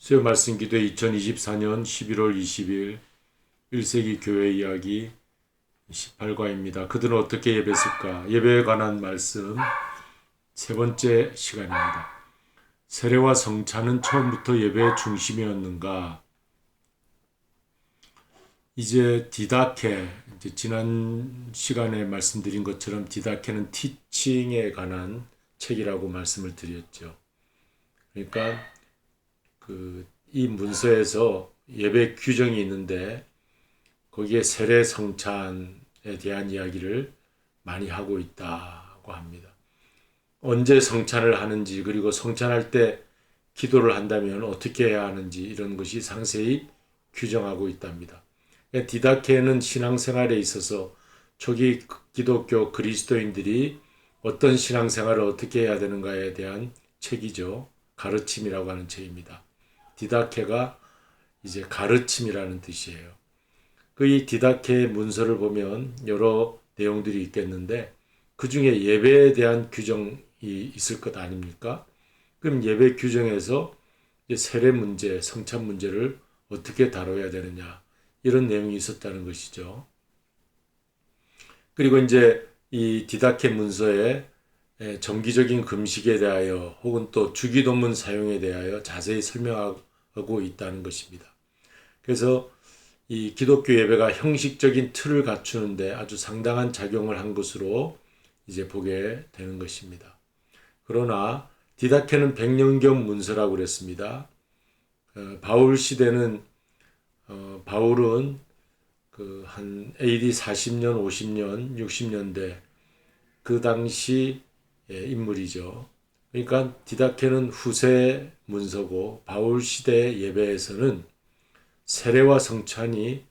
수요 말씀 기도 2024년 11월 20일 1세기 교회 이야기 18과입니다. 그들은 어떻게 예배했을까? 예배에 관한 말씀 세 번째 시간입니다. 세례와 성찬은 처음부터 예배의 중심이었는가? 이제 디다케, 지난 시간에 말씀드린 것처럼 디다케는 티칭에 관한 책이라고 말씀을 드렸죠. 그러니까 이 문서에서 예배 규정이 있는데 거기에 세례 성찬에 대한 이야기를 많이 하고 있다고 합니다. 언제 성찬을 하는지, 그리고 성찬할 때 기도를 한다면 어떻게 해야 하는지, 이런 것이 상세히 규정하고 있답니다. 디다케는 신앙생활에 있어서 초기 기독교 그리스도인들이 어떤 신앙생활을 어떻게 해야 되는가에 대한 책이죠. 가르침이라고 하는 책입니다. 디다케가 이제 가르침이라는 뜻이에요. 이 디다케의 문서를 보면 여러 내용들이 있겠는데 그 중에 예배에 대한 규정이 있을 것 아닙니까? 그럼 예배 규정에서 세례 문제, 성찬 문제를 어떻게 다뤄야 되느냐, 이런 내용이 있었다는 것이죠. 그리고 이제 이 디다케 문서에 정기적인 금식에 대하여 혹은 또 주기도문 사용에 대하여 자세히 설명하고 있다는 것입니다. 그래서 이 기독교 예배가 형식적인 틀을 갖추는데 아주 상당한 작용을 한 것으로 이제 보게 되는 것입니다. 그러나 디다케는 백년경 문서라고 그랬습니다. 바울 시대는 바울은 한 AD 40년, 50년, 60년대 그 당시 인물이죠. 그러니까 디다케는 후세 문서고 바울 시대 예배에서는 세례와 성찬이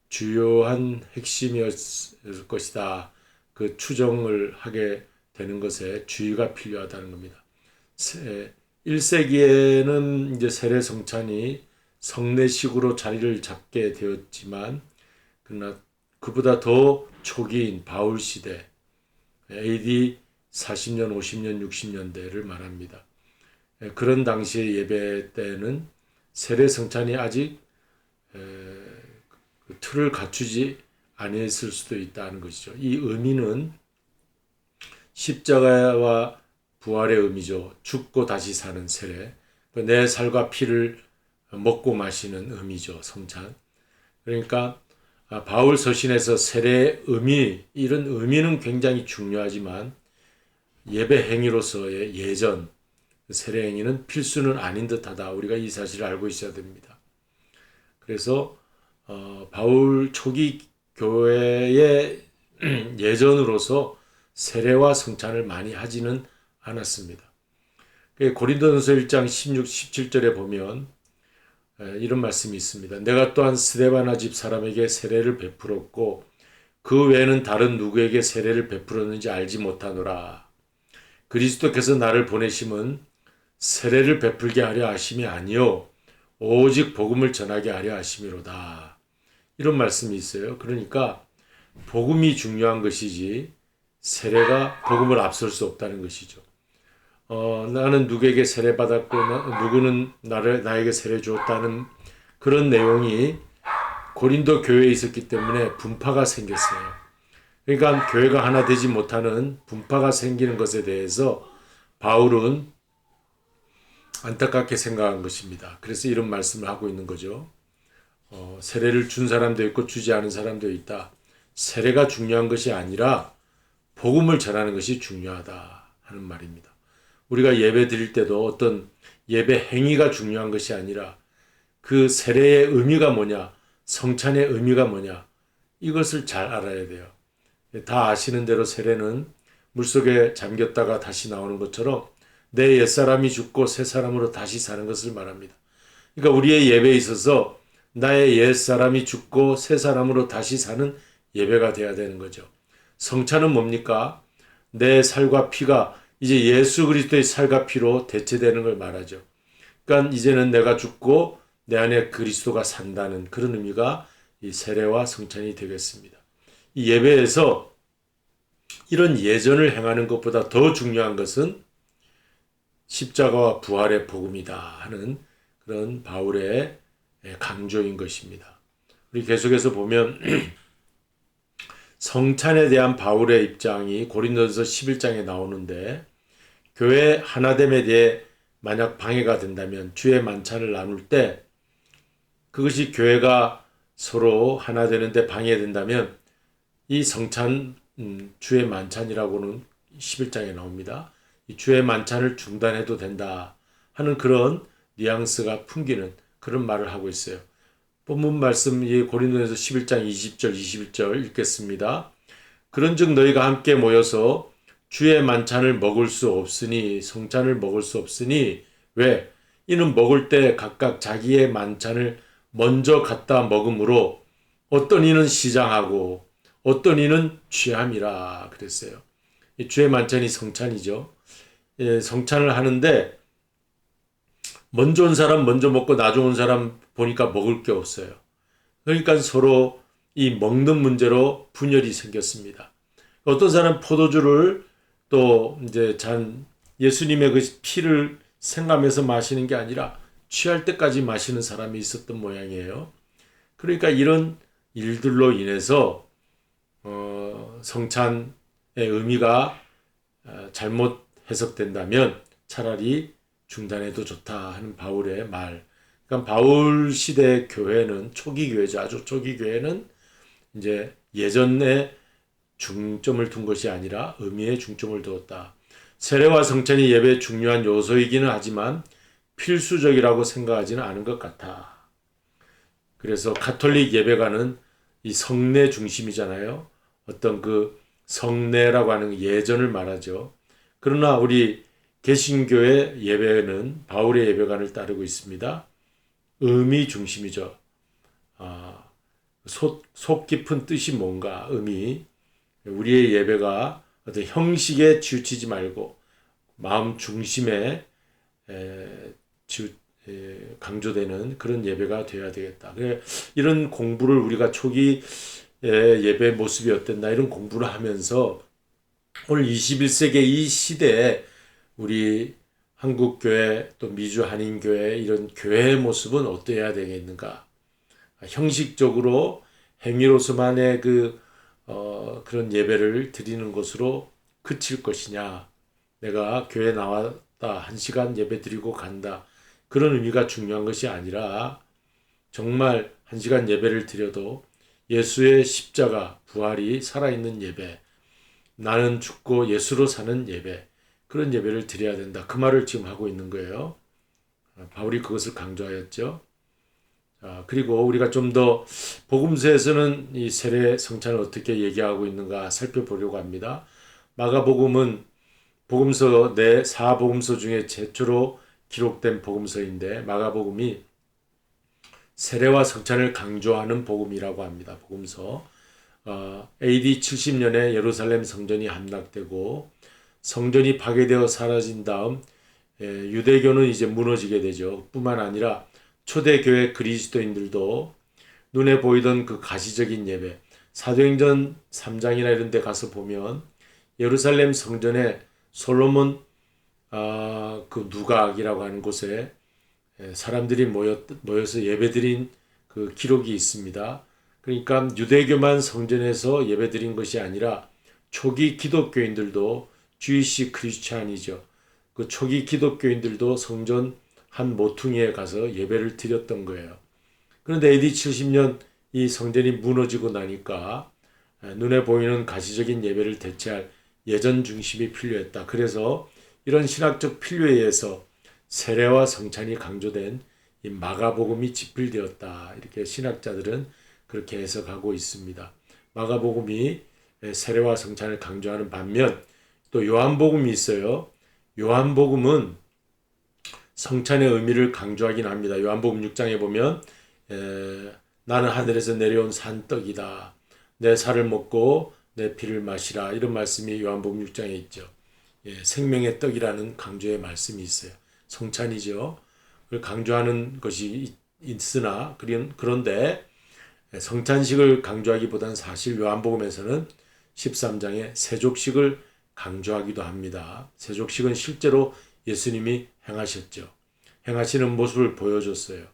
주요한 핵심이었을 것이다. 그 추정을 하게 되는 것에 주의가 필요하다는 겁니다. 1세기에는 이제 세례 성찬이 성례식으로 자리를 잡게 되었지만, 그러나 그보다 더 초기인 바울 시대, AD 40년, 50년, 60년대를 말합니다. 그런 당시의 예배 때는 세례 성찬이 아직 그 틀을 갖추지 않았을 수도 있다는 것이죠. 이 의미는 십자가와 부활의 의미죠. 죽고 다시 사는 세례, 내 살과 피를 먹고 마시는 의미죠. 성찬. 그러니까 바울 서신에서 세례의 의미, 이런 의미는 굉장히 중요하지만 예배 행위로서의 예전, 세례 행위는 필수는 아닌 듯하다. 우리가 이 사실을 알고 있어야 됩니다. 그래서 바울 초기 교회의 예전으로서 세례와 성찬을 많이 하지는 않았습니다. 고린도전서 1장 16, 17절에 보면 이런 말씀이 있습니다. 내가 또한 스데바나 집 사람에게 세례를 베풀었고 그 외에는 다른 누구에게 세례를 베풀었는지 알지 못하노라. 그리스도께서 나를 보내심은 세례를 베풀게 하려 하심이 아니요 오직 복음을 전하게 하려 하심이로다. 이런 말씀이 있어요. 그러니까 복음이 중요한 것이지 세례가 복음을 앞설 수 없다는 것이죠. 나는 누구에게 세례 받았고 누구는 나에게 세례 주었다는 그런 내용이 고린도 교회에 있었기 때문에 분파가 생겼어요. 그러니까 교회가 하나 되지 못하는 분파가 생기는 것에 대해서 바울은 안타깝게 생각한 것입니다. 그래서 이런 말씀을 하고 있는 거죠. 세례를 준 사람도 있고 주지 않은 사람도 있다. 세례가 중요한 것이 아니라 복음을 전하는 것이 중요하다 하는 말입니다. 우리가 예배 드릴 때도 어떤 예배 행위가 중요한 것이 아니라 그 세례의 의미가 뭐냐, 성찬의 의미가 뭐냐, 이것을 잘 알아야 돼요. 다 아시는 대로 세례는 물속에 잠겼다가 다시 나오는 것처럼 내 옛사람이 죽고 새 사람으로 다시 사는 것을 말합니다. 그러니까 우리의 예배에 있어서 나의 옛사람이 죽고 새 사람으로 다시 사는 예배가 돼야 되는 거죠. 성찬은 뭡니까? 내 살과 피가 이제 예수 그리스도의 살과 피로 대체되는 걸 말하죠. 그러니까 이제는 내가 죽고 내 안에 그리스도가 산다는 그런 의미가 이 세례와 성찬이 되겠습니다. 이 예배에서 이런 예전을 행하는 것보다 더 중요한 것은 십자가와 부활의 복음이다 하는 그런 바울의 강조인 것입니다. 우리 계속해서 보면 성찬에 대한 바울의 입장이 고린도전서 11장에 나오는데, 교회 하나됨에 대해 만약 방해가 된다면, 주의 만찬을 나눌 때 그것이 교회가 서로 하나 되는데 방해된다면 이 성찬, 주의 만찬이라고는 11장에 나옵니다. 이 주의 만찬을 중단해도 된다 하는 그런 뉘앙스가 풍기는 그런 말을 하고 있어요. 본문 말씀 고린도전서 11장 20절 21절 읽겠습니다. 그런즉 너희가 함께 모여서 주의 만찬을 먹을 수 없으니, 성찬을 먹을 수 없으니, 왜? 이는 먹을 때 각각 자기의 만찬을 먼저 갖다 먹음으로 어떤 이는 시장하고 어떤 이는 취함이라 그랬어요. 주의 만찬이 성찬이죠. 성찬을 하는데 먼저 온 사람 먼저 먹고 나중 온 사람 보니까 먹을 게 없어요. 그러니까 서로 이 먹는 문제로 분열이 생겼습니다. 어떤 사람 포도주를 또 이제 예수님의 그 피를 생각하면서 마시는 게 아니라 취할 때까지 마시는 사람이 있었던 모양이에요. 그러니까 이런 일들로 인해서 성찬의 의미가 잘못 해석된다면 차라리 중단해도 좋다 하는 바울의 말. 그러니까 바울 시대 교회는 초기 교회죠. 아주 초기 교회는 이제 예전에 중점을 둔 것이 아니라 의미에 중점을 두었다. 세례와 성찬이 예배의 중요한 요소이기는 하지만 필수적이라고 생각하지는 않은 것 같아. 그래서 가톨릭 예배가는 이 성례 중심이잖아요. 어떤 그 성례라고 하는 예전을 말하죠. 그러나 우리 개신교의 예배는 바울의 예배관을 따르고 있습니다. 의미 중심이죠. 속 깊은 뜻이 뭔가, 의미. 우리의 예배가 어떤 형식에 치우치지 말고 마음 중심에 강조되는 그런 예배가 되어야 되겠다. 이런 공부를 우리가 초기 예배 모습이 어땠나 이런 공부를 하면서 오늘 21세기 이 시대에 우리 한국교회 또 미주 한인교회 이런 교회의 모습은 어떠해야 되겠는가. 형식적으로 행위로서만의 그런 예배를 드리는 것으로 그칠 것이냐. 내가 교회 나왔다 1시간 예배 드리고 간다. 그런 의미가 중요한 것이 아니라 정말 1시간 예배를 드려도 예수의 십자가 부활이 살아있는 예배, 나는 죽고 예수로 사는 예배, 그런 예배를 드려야 된다. 그 말을 지금 하고 있는 거예요. 바울이 그것을 강조하였죠. 그리고 우리가 좀 더 복음서에서는 이 세례 성찬을 어떻게 얘기하고 있는가 살펴보려고 합니다. 마가복음은 복음서 4복음서 중에 최초로 기록된 복음서인데 마가복음이 세례와 성찬을 강조하는 복음이라고 합니다. 복음서. AD 70년에 예루살렘 성전이 함락되고 성전이 파괴되어 사라진 다음 유대교는 이제 무너지게 되죠. 뿐만 아니라 초대교회 그리스도인들도 눈에 보이던 그 가시적인 예배, 사도행전 3장이나 이런 데 가서 보면 예루살렘 성전에 솔로몬 그 누각이라고 하는 곳에 사람들이 모여서 예배드린 그 기록이 있습니다. 그러니까 유대교만 성전에서 예배드린 것이 아니라 초기 기독교인들도 주이시 크리스찬이죠. 그 초기 기독교인들도 성전 한 모퉁이에 가서 예배를 드렸던 거예요. 그런데 AD 70년 이 성전이 무너지고 나니까 눈에 보이는 가시적인 예배를 대체할 예전 중심이 필요했다. 그래서 이런 신학적 필요에 의해서 세례와 성찬이 강조된 이 마가복음이 집필되었다. 이렇게 신학자들은 그렇게 해석하고 있습니다. 마가복음이 세례와 성찬을 강조하는 반면 또 요한복음이 있어요. 요한복음은 성찬의 의미를 강조하긴 합니다. 요한복음 6장에 보면 나는 하늘에서 내려온 산떡이다. 내 살을 먹고 내 피를 마시라. 이런 말씀이 요한복음 6장에 있죠. 생명의 떡이라는 강조의 말씀이 있어요. 성찬이죠. 그걸 강조하는 것이 있으나 그런데 성찬식을 강조하기보다는 사실 요한복음에서는 13장에 세족식을 강조하기도 합니다. 세족식은 실제로 예수님이 행하셨죠. 행하시는 모습을 보여줬어요.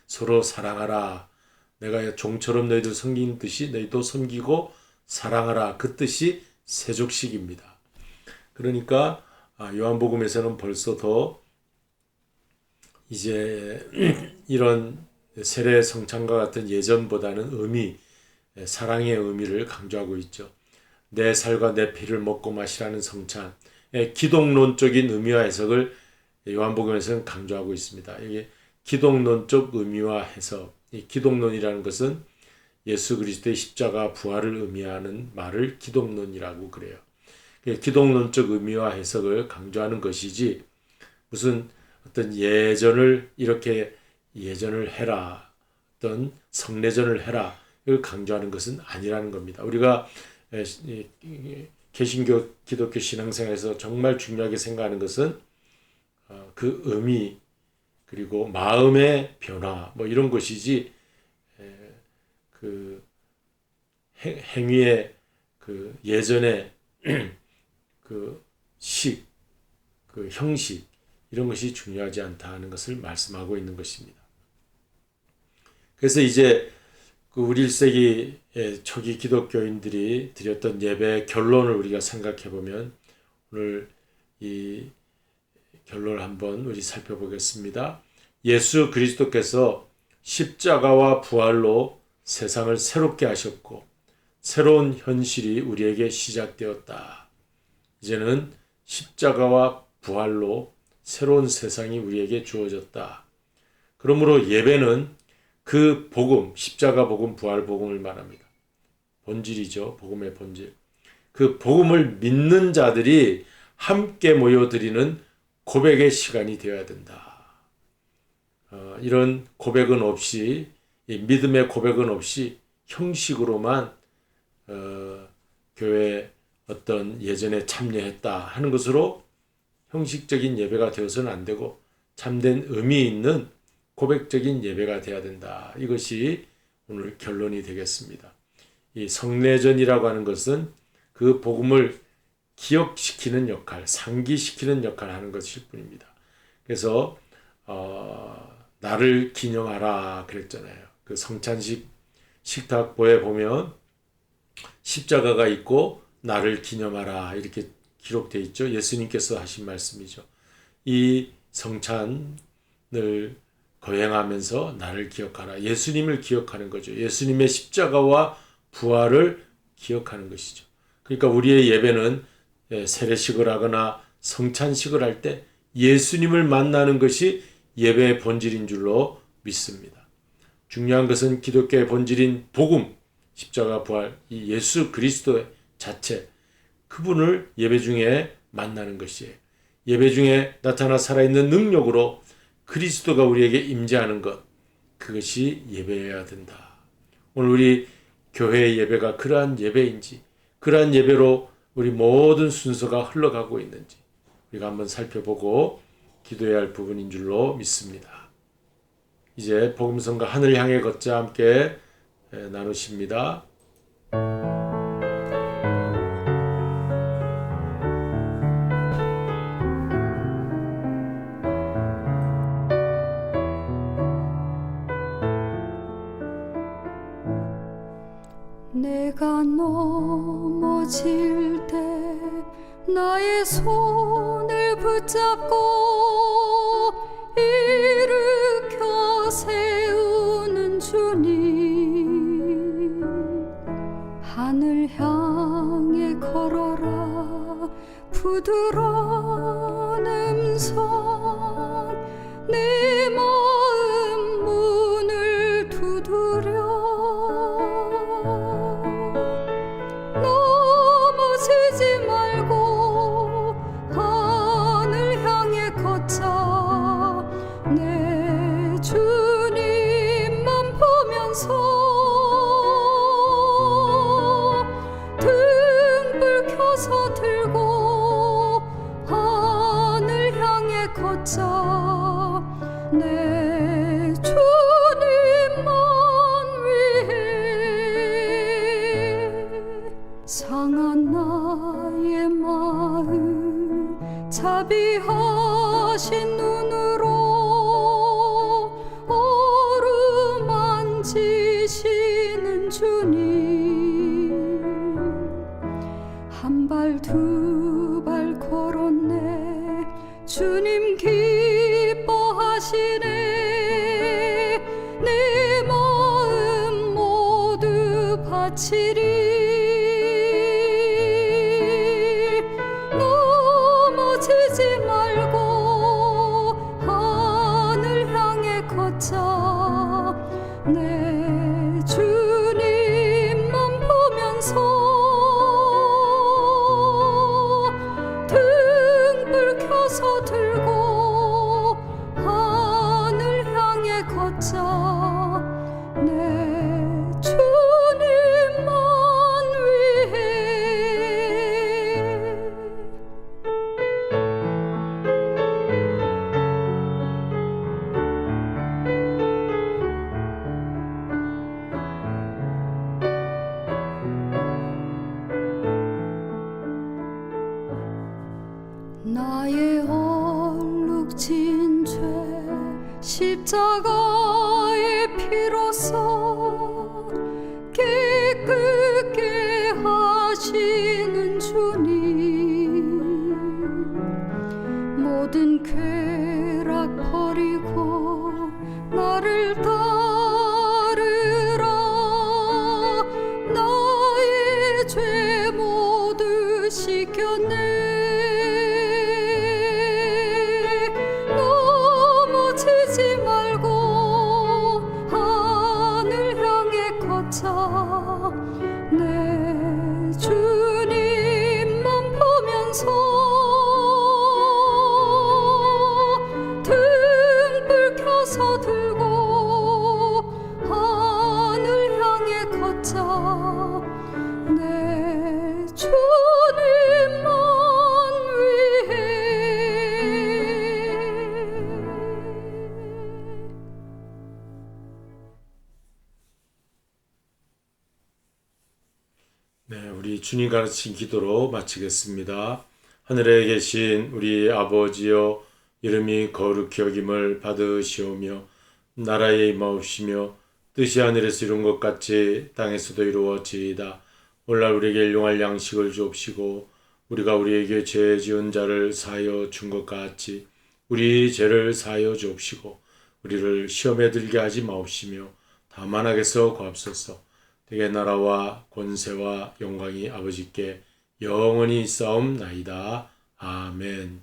서로 사랑하라. 내가 종처럼 너희들 섬긴 듯이 너희도 섬기고 사랑하라. 그 뜻이 세족식입니다. 그러니까 요한복음에서는 벌써 더 이제 이런 세례 성찬과 같은 예전보다는 사랑의 의미를 강조하고 있죠. 내 살과 내 피를 먹고 마시라는 성찬, 기독론적인 의미와 해석을 요한복음에서는 강조하고 있습니다. 이게 기독론적 의미와 해석, 이 기독론이라는 것은 예수 그리스도의 십자가 부활을 의미하는 말을 기독론이라고 그래요. 기독론적 의미와 해석을 강조하는 것이지 무슨 어떤 예전을 해라, 어떤 성례전을 해라 이걸 강조하는 것은 아니라는 겁니다. 우리가 개신교 기독교 신앙생활에서 정말 중요하게 생각하는 것은 그 의미 그리고 마음의 변화 이런 것이지 그 행위의 그 예전의 그 형식 이런 것이 중요하지 않다는 것을 말씀하고 있는 것입니다. 그래서 이제 우리 1세기 초기 기독교인들이 드렸던 예배의 결론을 우리가 생각해 보면 오늘 이 결론을 한번 우리 살펴보겠습니다. 예수 그리스도께서 십자가와 부활로 세상을 새롭게 하셨고 새로운 현실이 우리에게 시작되었다. 이제는 십자가와 부활로 새로운 세상이 우리에게 주어졌다. 그러므로 예배는 그 복음, 십자가 복음, 부활 복음을 말합니다. 본질이죠. 복음의 본질. 그 복음을 믿는 자들이 함께 모여드리는 고백의 시간이 되어야 된다. 이런 고백은 없이, 이 믿음의 고백은 없이 형식으로만 교회 어떤 예전에 참여했다 하는 것으로 형식적인 예배가 되어서는 안 되고 참된 의미 있는 고백적인 예배가 되어야 된다. 이것이 오늘 결론이 되겠습니다. 이 성례전이라고 하는 것은 그 복음을 기억시키는 역할, 상기시키는 역할을 하는 것일 뿐입니다. 그래서 나를 기념하라 그랬잖아요. 그 성찬식 식탁보에 보면 십자가가 있고 나를 기념하라 이렇게 기록되어 있죠. 예수님께서 하신 말씀이죠. 이 성찬을 거행하면서 나를 기억하라. 예수님을 기억하는 거죠. 예수님의 십자가와 부활을 기억하는 것이죠. 그러니까 우리의 예배는 세례식을 하거나 성찬식을 할 때 예수님을 만나는 것이 예배의 본질인 줄로 믿습니다. 중요한 것은 기독교의 본질인 복음, 십자가 부활, 이 예수 그리스도 자체, 그분을 예배 중에 만나는 것이에요. 예배 중에 나타나 살아있는 능력으로 그리스도가 우리에게 임재하는 것, 그것이 예배여야 된다. 오늘 우리 교회의 예배가 그러한 예배인지, 그러한 예배로 우리 모든 순서가 흘러가고 있는지 우리가 한번 살펴보고 기도해야 할 부분인 줄로 믿습니다. 이제 복음성가 하늘 향해 걷자 함께 나누십니다. 내가 넘어질 때 나의 손을 붙잡고 일으켜 세우는 주님, 하늘 향해 걸어라 부드러운 음성, 내 마음 문을 두드려 넘어지지 말고 하늘 향해 걷자. 내 주님만 보면서 등불 켜서 들고 하늘 향해 걷자. 내 주님만 위해 상한 나의 마음 자비하신 눈으로 바치리 넘어지지 말고 하늘 향해 걷자 내 주님만 보면서 등불 켜서 들고 하늘 향해 걷자 내 주님만 위해 나의 얼룩진 죄 십자가의 피로써 깨끗게 하시는 주님 모든 쾌락 버리고 나를 따르라 나의 죄 모두 씻겨내 넘어지지 말고 하늘 향해 걷자 내 주님만 보면서 등불 켜서 들고 하늘 향해 걷자 내 주님만 위해 네, 우리 주님 가르친 기도로 마치겠습니다. 하늘에 계신 우리 아버지여 이름이 거룩히 여김을 받으시오며 나라에 임하옵시며 뜻이 하늘에서 이룬 것 같이 땅에서도 이루어지이다. 오늘날 우리에게 일용할 양식을 주옵시고 우리가 우리에게 죄 지은 자를 사하여 준 것 같이 우리 죄를 사하여 주옵시고 우리를 시험에 들게 하지 마옵시며 다만 악에서 구하옵소서. 대개 나라와 권세와 영광이 아버지께 영원히 있사옵나이다. 아멘.